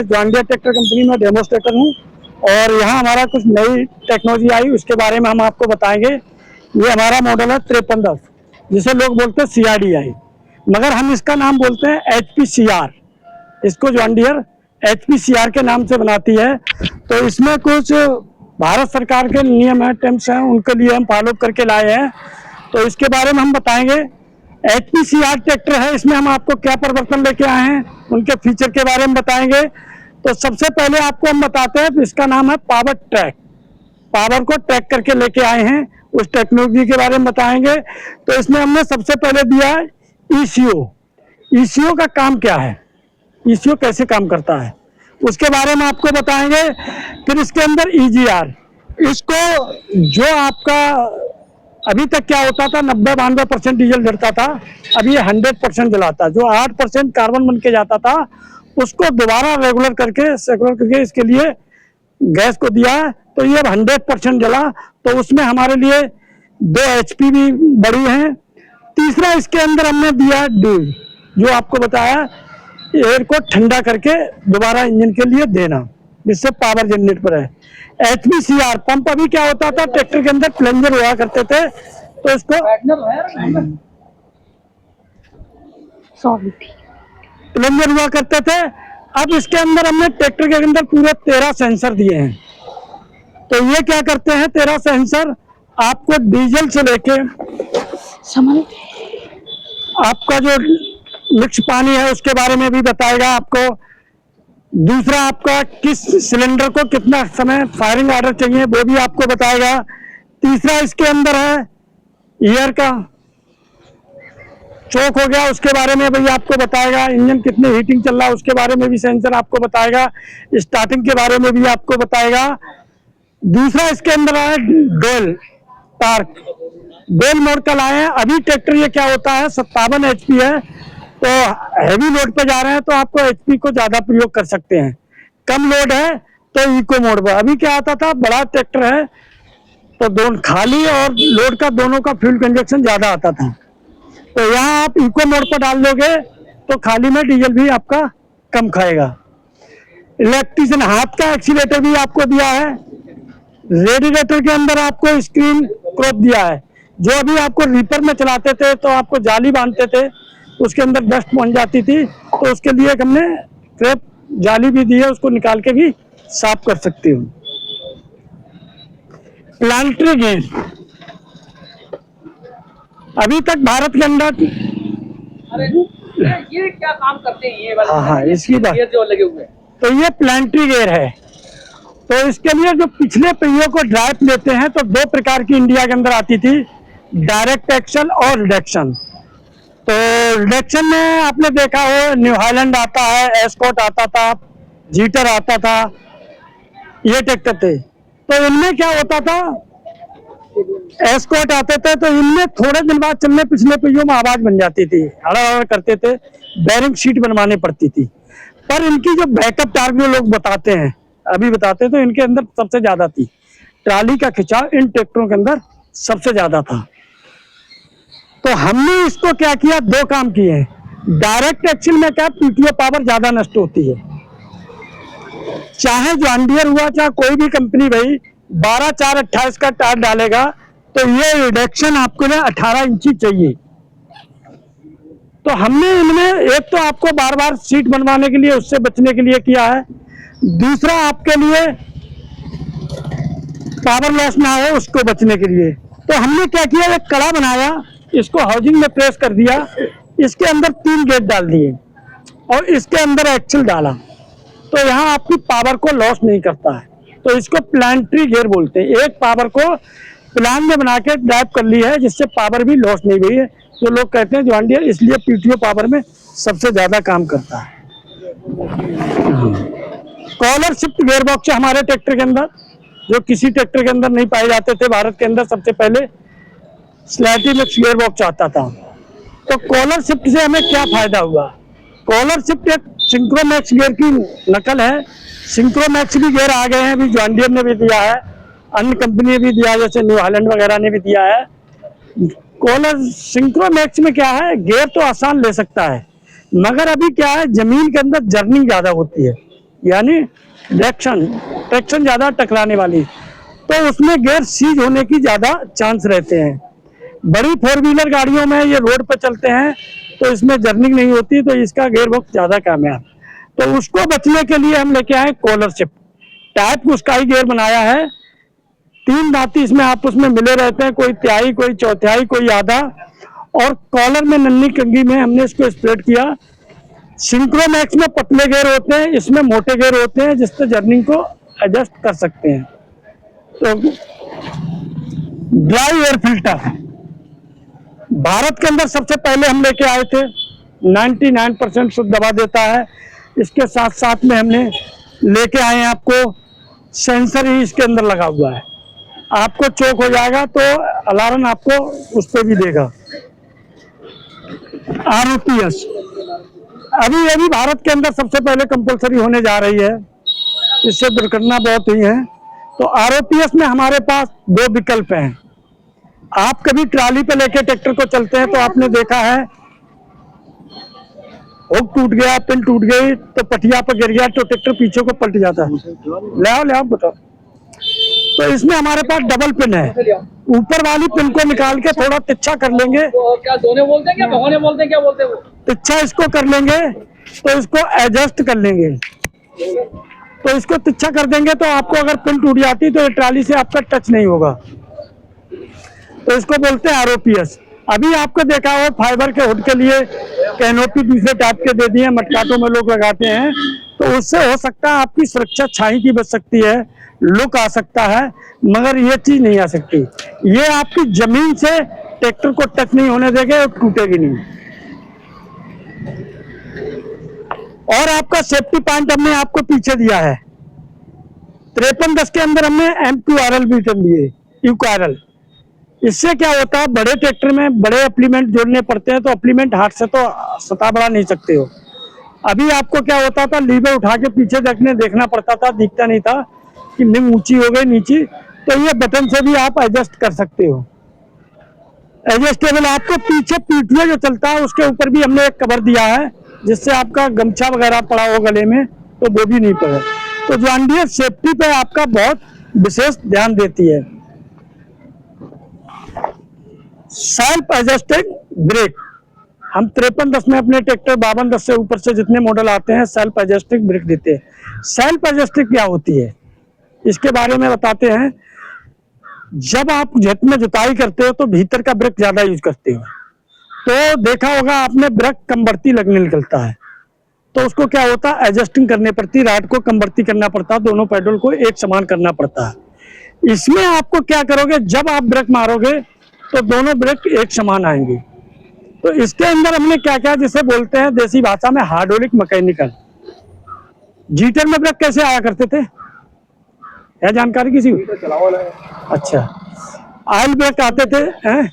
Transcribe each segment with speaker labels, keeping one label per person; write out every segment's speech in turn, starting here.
Speaker 1: John Deir tractor company में demonstrator हूँ और यहाँ हमारा कुछ नई टेक्नोलॉजी आई, उसके बारे में हम आपको बताएंगे। ये हमारा मॉडल है 5310, जिसे लोग बोलते हैं CRDI, मगर हम इसका नाम बोलते हैं HPCR। इसको जॉन डीयर HPCR के नाम से बनाती है। तो इसमें कुछ भारत सरकार के नियम है, टर्म्स हैं, उनके लिए हम फॉलो करके लाए हैं। तो इसके बारे में हम बताएंगे। HPCR ट्रैक्टर है, इसमें हम आपको क्या परिवर्तन लेके आए हैं, उनके फीचर के बारे में बताएंगे। तो सबसे पहले आपको हम बताते हैं, इसका नाम है पावर ट्रैक। पावर को ट्रैक करके लेके आए हैं, उस टेक्नोलॉजी के बारे में बताएंगे। तो इसमें हमने सबसे पहले दिया है ECO। ECO का काम क्या है, ECO कैसे काम करता है, उसके बारे में आपको बताएंगे। फिर इसके अंदर EGR, इसको जो आपका अभी तक क्या होता था, 90-92% डीजल जलता था, अभी ये 100% जलाता है। जो 8% कार्बन बन के जाता था, उसको दोबारा रेगुलर करके इसके लिए गैस को दिया है। तो ये 100% जला। तो उसमें हमारे लिए 2 HP भी बढ़ी हैं। तीसरा इसके अंदर हमने दिया ड्यूल, जो आपको बताया एयर को ठंडा करके दोबारा इंजन के लिए देना, जिससे पावर जनरेट पर है। HPCR पंप, अभी क्या होता था ट्रैक्टर के अंदर प्लंजर हुआ करते थे, तो इसको प्लंजर हुआ करते थे। अब इसके अंदर हमने ट्रैक्टर के अंदर पूरे 13 सेंसर दिए हैं। तो ये क्या करते हैं 13 सेंसर, आपको डीजल से लेके आपका जो मिक्स पानी है उसके बारे में भी बताएगा आपको। दूसरा, आपका किस सिलेंडर को कितना समय फायरिंग ऑर्डर चाहिए, वो भी आपको बताएगा। तीसरा इसके अंदर है एयर का चौक हो गया, उसके बारे में भी आपको बताएगा। इंजन कितनी हीटिंग चल रहा है उसके बारे में भी सेंसर आपको बताएगा। स्टार्टिंग के बारे में भी आपको बताएगा। दूसरा इसके अंदर है डुअल टार्क, डुअल मोड का लाए हैं। अभी ट्रैक्टर ये क्या होता है 57 HP है, तो हैवी लोड पे जा रहे हैं तो आपको HP को ज्यादा प्रयोग कर सकते हैं। कम लोड है तो इको मोड पर। अभी क्या आता था, बड़ा ट्रैक्टर है तो दोनों खाली और लोड का दोनों का फ्यूल कंजप्शन ज्यादा आता था। तो यहाँ आप इको मोड पर डाल दोगे तो खाली में डीजल भी आपका कम खाएगा। इलेक्ट्रिशियन हाथ का एक्सीलेटर भी आपको दिया है। रेडिएटर के अंदर आपको स्क्रीन क्रॉप दिया है। जो अभी आपको रीपर में चलाते थे तो आपको जाली बांधते थे, उसके अंदर डस्ट पहुंच जाती थी, तो उसके लिए हमने क्रैप जाली भी दी है, उसको निकाल के भी साफ कर सकती हूँ। प्लांटरी गेयर, अभी तक भारत के अंदर
Speaker 2: ये क्या काम करते हैं ये वाले?
Speaker 1: हाँ, इसकी बात
Speaker 2: जो लगे हुए हैं,
Speaker 1: तो ये प्लांटरी गेयर है। तो इसके लिए जो पिछले पहियों को ड्राइव लेते हैं, तो 2 प्रकार की इंडिया के अंदर आती थी, डायरेक्ट एक्सल और रिडक्शन। तो रिडक्शन में आपने देखा हो न्यू हाईलैंड आता है, एस्कॉर्ट आता था, जीटर आता था, ये ट्रैक्टर थे। तो इनमें क्या होता था, एस्कॉर्ट आते थे तो इनमें थोड़े दिन बाद चलने पिछले पहियों में आवाज बन जाती थी, हड़ा करते थे, बैरिंग शीट बनवानी पड़ती थी। पर इनकी जो बैकअप टार्क जो लोग बताते हैं, अभी बताते हैं, तो इनके अंदर सबसे ज्यादा थी। ट्राली का खिंचाव इन ट्रैक्टरों के अंदर सबसे ज्यादा था। तो हमने इसको क्या किया, 2 काम किए हैं। डायरेक्ट एक्सल में क्या PTO पावर ज्यादा नष्ट होती है। चाहे जॉन डीयर हुआ चाहे कोई भी कंपनी, भाई 12/4/28 का टायर डालेगा, तो ये रिडक्शन आपको ना 18 इंची चाहिए। तो हमने इनमें एक तो आपको बार बार सीट बनवाने के लिए, उससे बचने के लिए किया है। दूसरा आपके लिए पावर लॉस ना हो उसको बचने के लिए, तो हमने क्या किया, एक कड़ा बनाया, इसको हाउसिंग में प्रेस कर दिया, इसके अंदर 3 गेट डाल दिए और इसके अंदर एक्सल डाला, तो यहाँ आपकी पावर को लॉस नहीं करता है। तो इसको प्लांटरी गियर बोलते हैं। एक पावर को प्लान में बना के ड्राइव कर ली है, जिससे पावर भी लॉस नहीं हुई है। जो लोग कहते हैं जॉन डीयर इसलिए PTO पावर में सबसे ज्यादा काम करता है। कॉलर शिफ्ट गियर बॉक्स है हमारे ट्रैक्टर के अंदर, जो किसी ट्रैक्टर के अंदर नहीं पाए जाते थे। भारत के अंदर सबसे पहले स्लैटी मिक्स गियर बॉक्स आता था। तो कॉलर शिफ्ट से हमें क्या फायदा हुआ, कॉलर शिफ्ट एक सिंक्रोमैक्स गियर की नकल है। सिंक्रोमैक्स भी गियर आ गए हैं, अभी जॉन डीयर ने भी दिया है, अन्य कंपनी ने भी दिया, जैसे न्यू हाईलैंड वगैरह ने भी दिया है। कॉलर सिंक्रोमैक्स में क्या है, गियर तो आसान ले सकता है, मगर अभी क्या है, जमीन के अंदर जर्निंग ज्यादा होती है, यानी ट्रैक्शन ज़्यादा टकराने वाली, तो उसमें गियर सीज होने की ज़्यादा चांस रहते हैं। बड़ी 4 व्हीलर गाड़ियों में ये रोड पर चलते हैं तो इसमें जर्निंग नहीं होती, तो इसका गियर बॉक्स ज़्यादा कामयाब। तो उसको बचने के लिए हम लेके आए कॉलरशिप टाइप उसका ही गियर बनाया है। 3 दांती इसमें आपस में मिले रहते हैं, कोई तिहाई, कोई चौथाई, कोई आधा, और कॉलर में नन्ही कंघी में हमने इसको स्प्रेड किया। सिंक्रोमैक्स में पतले गियर होते हैं, इसमें मोटे गियर होते हैं, जिससे जर्निंग को एडजस्ट कर सकते हैं। तो ड्राई एयर फिल्टर भारत के अंदर सबसे पहले हम लेके आए थे, 99% शुद्ध दबा देता है। इसके साथ साथ में हमने लेके आए हैं आपको सेंसर ही इसके अंदर लगा हुआ है, आपको चोक हो जाएगा तो अलार्म आपको उस पर भी देगा। ROPS अभी ये भी भारत के अंदर सबसे पहले कंपलसरी होने जा रही है, इससे दुर्घटना बहुत हुई है। तो ROPS में हमारे पास 2 विकल्प हैं। आप कभी ट्राली पे लेके ट्रैक्टर को चलते हैं तो आपने देखा है हुक टूट गया, पिन टूट गई, तो पटिया पर गिर गया तो ट्रैक्टर पीछे को पलट जाता है। ले आओ बताओ। तो इसमें हमारे पास डबल पिन है, ऊपर वाली पिन को निकाल के थोड़ा तिरछा कर लेंगे,
Speaker 2: तो क्या दोने बोलते हैं, क्या भगोने बोलते हैं, क्या बोलते हैं वो?
Speaker 1: तिरछा इसको कर लेंगे तो इसको एडजस्ट कर लेंगे। तो इसको तिरछा कर देंगे तो आपको अगर पिन टूट जाती तो ट्राली से आपका टच नहीं होगा, तो इसको बोलते हैं ROPS। अभी आपको देखा हो फाइबर के हुड के लिए कैनोपी दूसरे टाइप के दे दिए, मटकाटों में लोग लगाते हैं, तो उससे हो सकता है आपकी सुरक्षा छाई की बच सकती है, लुक आ सकता है, मगर ये चीज नहीं आ सकती। ये आपकी जमीन से ट्रैक्टर को टच नहीं होने देंगे और टूटेगी नहीं। और आपका सेफ्टी पॉइंट हमने आपको पीछे दिया है, 5310 के अंदर हमने M2RL भी दिए, URL। इससे क्या होता है, बड़े ट्रैक्टर में बड़े अप्लीमेंट जोड़ने पड़ते हैं, तो अप्लीमेंट हाथ से तो सता बढ़ा नहीं सकते हो। अभी आपको क्या होता था, लीवर उठा के पीछे देखना पड़ता था, दिखता नहीं था कि लिंग ऊंची हो गई नीचे, तो ये बटन से भी आप एडजस्ट कर सकते हो। एडजस्टेबल आपको पीछे पीठिया जो चलता है उसके ऊपर भी हमने एक कवर दिया है, जिससे आपका गमछा वगैरह पड़ा हो गले में तो वो भी नहीं पड़े। तो जॉन डीयर सेफ्टी पे आपका बहुत विशेष ध्यान देती है। सेल्फ एडजस्टिंग ब्रेक, हम 5310 में अपने ट्रैक्टर 5210 से ऊपर से जितने मॉडल आते हैं सेल्फ एडजस्टिंग ब्रेक देते हैं। सेल्फ एडजस्टिंग क्या होती है इसके बारे में बताते हैं। जब आप खेत में जुताई करते हो तो भीतर का ब्रेक ज्यादा यूज करते हो, तो देखा होगा आपने ब्रेक कमबरती लगने निकलता है, तो उसको क्या होता है, एडजस्टिंग करनी पड़ती, राड को कमबरती करना पड़ता है, दोनों पैडल को एक समान करना पड़ता है। इसमें आपको क्या करोगे, जब आप ब्रेक मारोगे तो दोनों ब्रेक एक समान आएंगे। तो इसके अंदर हमने क्या क्या, जिसे बोलते हैं देसी भाषा में हाइड्रोलिक मैकेनिकल। जीटर में ब्रेक कैसे आया करते थे, है जानकारी किसी को? अच्छा, ऑयल ब्रेक आते थे हैं,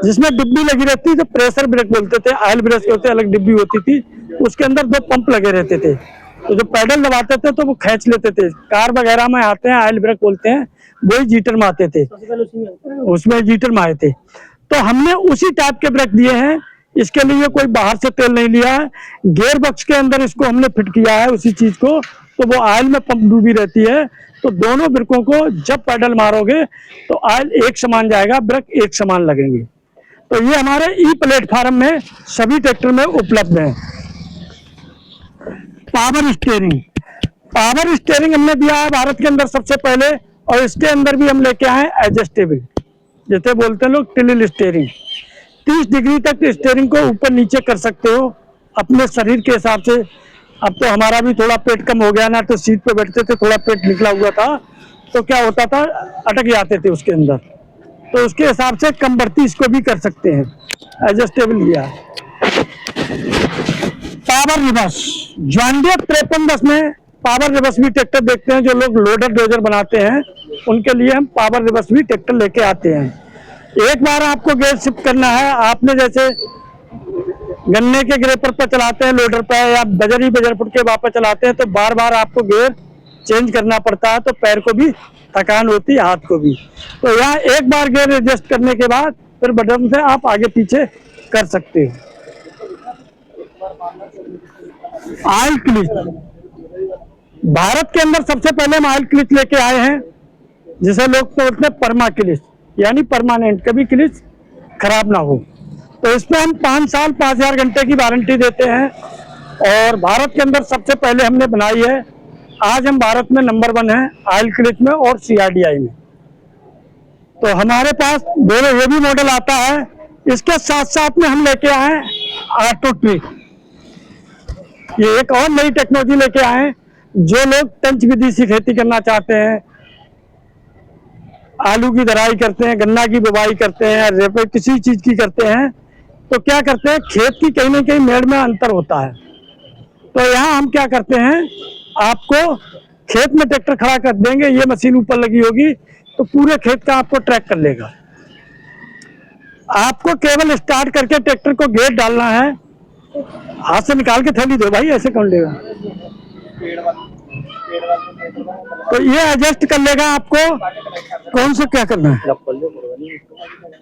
Speaker 1: जिसमें डिब्बी लगी रहती थी, तो प्रेशर ब्रेक बोलते थे। ऑयल ब्रेक के होते अलग डिब्बी होती थी, उसके अंदर 2 पंप लगे रहते थे, तो जो पैडल दबाते थे तो वो खींच लेते थे। कार वगैरह में आते हैं ऑयल ब्रेक बोलते हैं, वही जीटर में आते थे, उसमें जीटर में आए थे। तो हमने उसी टाइप के ब्रेक दिए हैं। इसके लिए कोई बाहर से तेल नहीं लिया है, गियर बॉक्स के अंदर इसको हमने फिट किया है उसी चीज को, तो वो ऑयल में पंप डूबी रहती है। तो दोनों ब्रेकों को जब पैडल मारोगे तो ऑयल एक समान जाएगा, ब्रेक एक समान लगेंगे। तो ये हमारे ई प्लेटफॉर्म में सभी ट्रैक्टर में उपलब्ध है। पावर स्टीयरिंग हमने दिया है भारत के अंदर सबसे पहले, और इसके अंदर भी हम लेके आए एडजस्टेबल, जैसे बोलते हैं लोग टिल्ल स्टीयरिंग। 30 डिग्री तक स्टीयरिंग को ऊपर नीचे कर सकते हो अपने शरीर के हिसाब से। अब तो हमारा भी थोड़ा पेट कम हो गया ना, तो सीट पे बैठते थे, थोड़ा पेट निकला हुआ था, तो क्या होता था, अटक जाते थे उसके अंदर, तो उसके हिसाब से कमबरती इसको भी कर सकते हैं, एडजस्टेबल लिया। पावर रिवर्स, जॉन डीयर 5310 में पावर रिवर्स भी ट्रैक्टर देखते हैं। जो लोग लोडर डोजर बनाते हैं उनके लिए हम पावर रिवर्स भी ट्रैक्टर लेके आते हैं। एक बार आपको गेयर शिफ्ट करना है, आपने जैसे गन्ने के ग्रेपर पर चलाते हैं लोडर पर, या बजर फुट के वापस चलाते हैं, तो बार बार आपको गियर चेंज करना पड़ता है, तो पैर को भी थकान होती है, हाथ को भी। तो यहाँ एक बार गियर एडजस्ट करने के बाद फिर बटन से आप आगे पीछे कर सकते हो। ऑयल क्लीच, भारत के अंदर सबसे पहले हम ऑयल क्लिच लेके आए हैं, जिसे लोग तो बोलते हैं परमा क्लिच, यानी परमानेंट, कभी क्लिच खराब ना हो। तो इस पे हम 5 साल 5000 घंटे की वारंटी देते हैं और भारत के अंदर सबसे पहले हमने बनाई है। आज हम भारत में नंबर 1 है ऑयल क्लिच में और CRDI में। तो हमारे पास दोनों ये भी मॉडल आता है। इसके साथ साथ में हम लेके आए ऑटो ट्विक, ये एक और नई टेक्नोलॉजी लेके आए। जो लोग टंच विधि से खेती करना चाहते हैं, आलू की दराई करते हैं, गन्ना की बुवाई करते हैं, रेपे किसी चीज की करते हैं, तो क्या करते हैं, खेत की कहीं ना कहीं मेड़ में अंतर होता है। तो यहाँ हम क्या करते हैं, आपको खेत में ट्रैक्टर खड़ा कर देंगे, ये मशीन ऊपर लगी होगी तो पूरे खेत का आपको ट्रैक कर लेगा। आपको केवल स्टार्ट करके ट्रैक्टर को गेट डालना है, हाथ से निकाल के थैली दो भाई, ऐसे कौन लेगा। तो ये एडजस्ट कर लेगा आपको। कौन सा क्या करना है,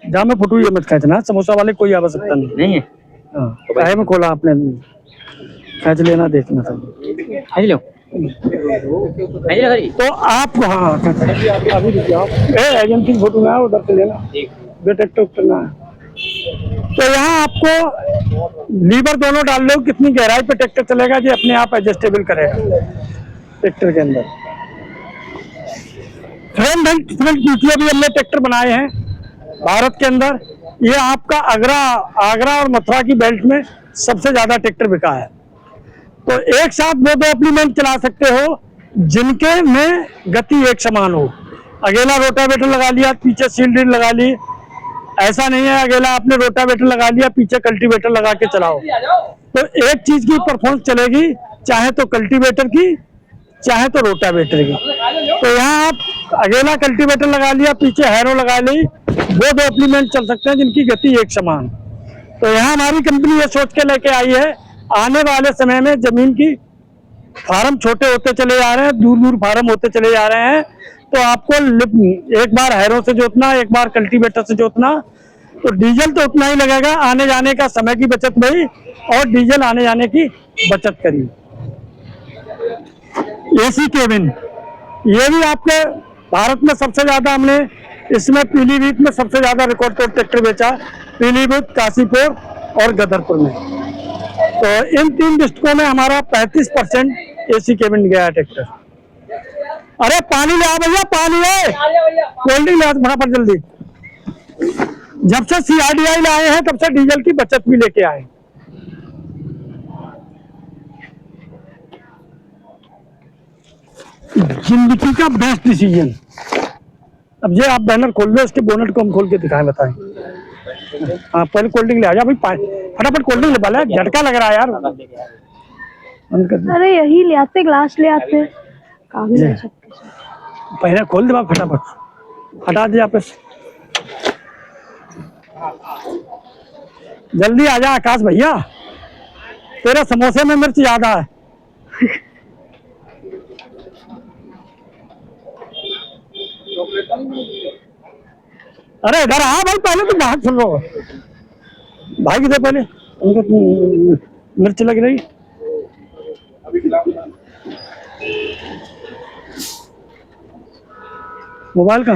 Speaker 1: जहाँ में फुटू ये मत खींचना, समोसा वाले कोई आवश्यकता नहीं है। हाँ, में खोला आपने, खींच लेना, देखना था। तो आपको हाँ अभी एजेंसी फोटो ना उधर से लेना, ट्रैक्टर करना है। तो यहाँ आपको लीवर दोनों डाल लो, कितनी गहराई पे ट्रैक्टर चलेगा जी अपने आप एडजस्टेबल करेगा ट्रैक्टर के अंदर। फ्रंट पीछे भी हमने ट्रैक्टर बनाए हैं भारत के अंदर। ये आपका आगरा और मथुरा की बेल्ट में सबसे ज्यादा ट्रैक्टर बिका है। तो एक साथ वो 2 इम्प्लीमेंट चला सकते हो जिनके में गति एक समान हो। अकेला रोटावेटर लगा लिया, पीछे सील ड्रिल लगा ली, ऐसा नहीं है अकेला आपने रोटावेटर लगा लिया पीछे कल्टीवेटर लगा के चलाओ। तो एक चीज की परफॉर्मेंस चलेगी, चाहे तो कल्टीवेटर की चाहे तो रोटावेटर की। तो यहाँ आप अकेला कल्टीवेटर लगा लिया, पीछे हैरो लगा ली, वो 2 इम्प्लीमेंट चल सकते हैं जिनकी गति एक समान। तो यहाँ हमारी कंपनी ये सोच के लेके आई है, आने वाले समय में जमीन की फार्म छोटे होते चले जा रहे हैं, दूर दूर फार्म होते चले जा रहे हैं। तो आपको एक बार हैरो से जोतना, एक बार कल्टीवेटर से जोतना, तो डीजल तो उतना ही लगेगा, आने जाने का समय की बचत भई और डीजल आने जाने की बचत करी। AC केबिन, ये भी आपके भारत में सबसे ज्यादा हमने इसमें पीलीभीत में सबसे ज्यादा रिकॉर्ड तोड़ ट्रैक्टर बेचा, पीलीभीत, काशीपुर और गदरपुर में। तो इन 3 डिस्ट्रिक्टों में हमारा 35% AC केबिन गया है ट्रैक्टर। अरे पानी ले आ भैया, पानी है, कोल्ड ड्रिंक ले आ फटाफट जल्दी। जब से CRDI लाए हैं तब से डीजल की बचत भी लेके आए। जिंदगी का बेस्ट डिसीजन। अब ये आप बैनर खोल लो, इसके बोनट को हम खोल के दिखाएं, बताएं। हाँ पहले कोल्ड ड्रिंक ले आ जा भाई, फटाफट कोल्ड ड्रिंक ले वाला, झटका लग रहा है यार।
Speaker 3: अरे यही ले आते, ग्लास ले आते, काफी ले सकते।
Speaker 1: पहले खोल दे फटाफट, हटा दे आप, जल्दी आ जा आकाश भैया, तेरे समोसे में मिर्च ज्यादा है। अरे इधर आ भाई, पहले तो बाहर सुन लो भाई, किधर पहले उनको मिर्च लग रही। मोबाइल का